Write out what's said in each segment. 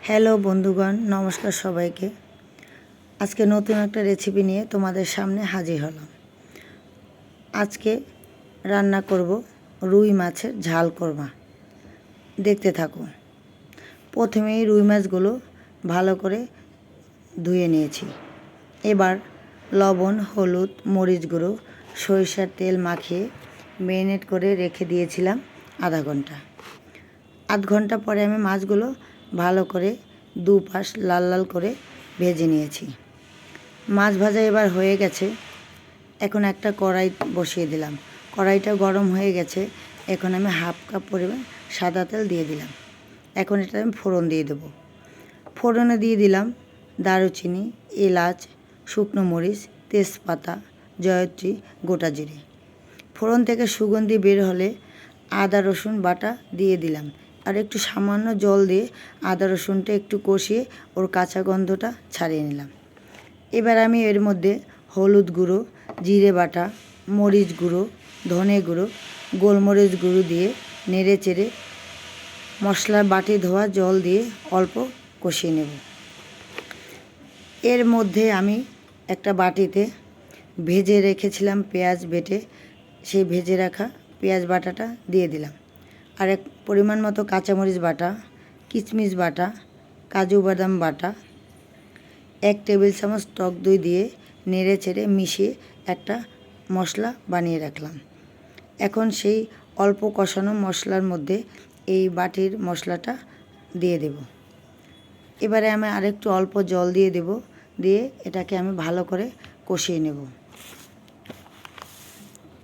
Hello বন্ধুগণ, নমস্কার সবাইকে। আজকে নতুন একটা রেসিপি নিয়ে তোমাদের সামনে হাজির হলাম। আজকে রান্না করব রুই মাছের ঝাল কোরমা। দেখতে থাকো। প্রথমেই রুই মাছগুলো ভালো করে ধুয়ে নিয়েছি। এবার লবণ, হলুদ, মরিচ গুঁড়ো, সরিষার তেল মাখিয়ে ম্যারিনেট করে রেখে দিয়েছিলাম আধা ঘন্টা। আধ ঘন্টা পরে আমি মাছগুলো ভালো করে দুপাশ লাল লাল করে ভেজে নিয়েছি। মাছ ভাজা এবার হয়ে গেছে। এখন একটা কড়াই বসিয়ে দিলাম। কড়াইটা গরম হয়ে গেছে। এখন আমি হাফ কাপ পরিমাণ সাদা তেল দিয়ে দিলাম। এখন এটা আমি ফোড়ন দিয়ে দেবো। ফোড়নে দিয়ে দিলাম দারুচিনি, এলাচ, শুকনো মরিচ, তেজপাতা, জয়ত্রী, গোটা জিরে। ফোড়ন থেকে সুগন্ধি বের হলে আদা রসুন বাটা দিয়ে দিলাম। আর একটু সামান্য জল দিয়ে আদা রসুনটা একটু কষিয়ে ওর কাঁচা গন্ধটা ছাড়িয়ে নিলাম। এবার আমি এর মধ্যে হলুদ গুঁড়ো, জিরে বাটা, মরিচ গুঁড়ো, ধনে গুঁড়ো, গোলমরিচ গুঁড়ো দিয়ে নেড়ে চেড়ে মশলার বাটি ধোয়া জল দিয়ে অল্প কষিয়ে নেব। এর মধ্যে আমি একটা বাটিতে ভেজে রেখেছিলাম পেঁয়াজ বেটে, সেই ভেজে রাখা পেঁয়াজ বাটাটা দিয়ে দিলাম। আর এক পরিমাণ মতো কাঁচামরিচ বাটা, কিশমিশ বাটা, কাজু বাদাম বাটা, 1 টেবিল চামচ টক দই দিয়ে নেড়ে চেড়ে মিশিয়ে একটা মশলা বানিয়ে রাখলাম। এখন সেই অল্প কষানো মশলার মধ্যে এই বাটির মশলাটা দিয়ে দেব। এবারে আমি আরেকটু অল্প জল দিয়ে দেব। দিয়ে এটাকে আমি ভালো করে কষিয়ে নেব।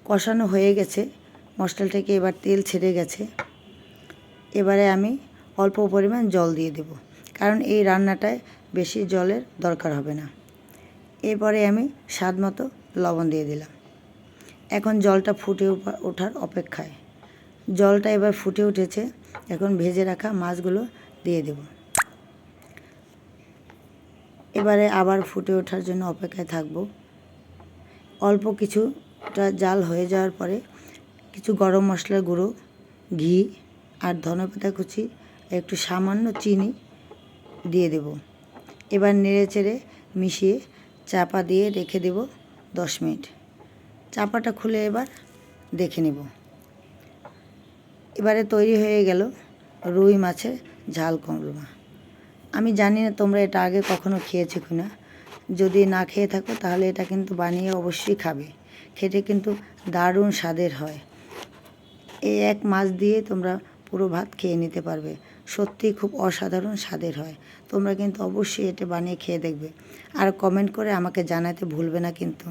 কষানো হয়ে গেছে। মশলা থেকে এবার তেল ছেড়ে গেছে। এবারে আমি অল্প পরিমাণ জল দিয়ে দেব, কারণ এই রান্নাটায় বেশি জলের দরকার হবে না। এরপরে আমি স্বাদ মতো লবণ দিয়ে দিলাম। এখন জলটা ফুটে ওঠার অপেক্ষায়। জলটা এবার ফুটে উঠেছে। এখন ভেজে রাখা মাছগুলো দিয়ে দেব। এবারে আবার ফুটে ওঠার জন্য অপেক্ষায় থাকব। অল্প কিছুটা জাল হয়ে যাওয়ার পরে কিছু গরম মশলার গুঁড়ো, ঘি আর ধনেপাতা কুচি, একটু সামান্য চিনি দিয়ে দেব। এবার নেড়ে চেড়ে মিশিয়ে চাপা দিয়ে রেখে দেব 10 মিনিট। চাপাটা খুলে এবার দেখে নেব। এবারে তৈরি হয়ে গেল রুই মাছের ঝাল কোরমা। আমি জানি না তোমরা এটা আগে কখনো খেয়েছো কিনা। যদি না খেয়ে থাকো তাহলে এটা কিন্তু বানিয়ে অবশ্যই খাবে। খেতে কিন্তু দারুণ স্বাদের হয়। এই এক মাছ দিয়ে তোমরা পুরো ভাত খেয়ে নিতে পারবে। সত্যিই খুব অসাধারণ স্বাদের হয়। তোমরা কিন্তু অবশ্যই এটা বানিয়ে খেয়ে দেখবে। আর কমেন্ট করে আমাকে জানাতে ভুলবে না কিন্তু।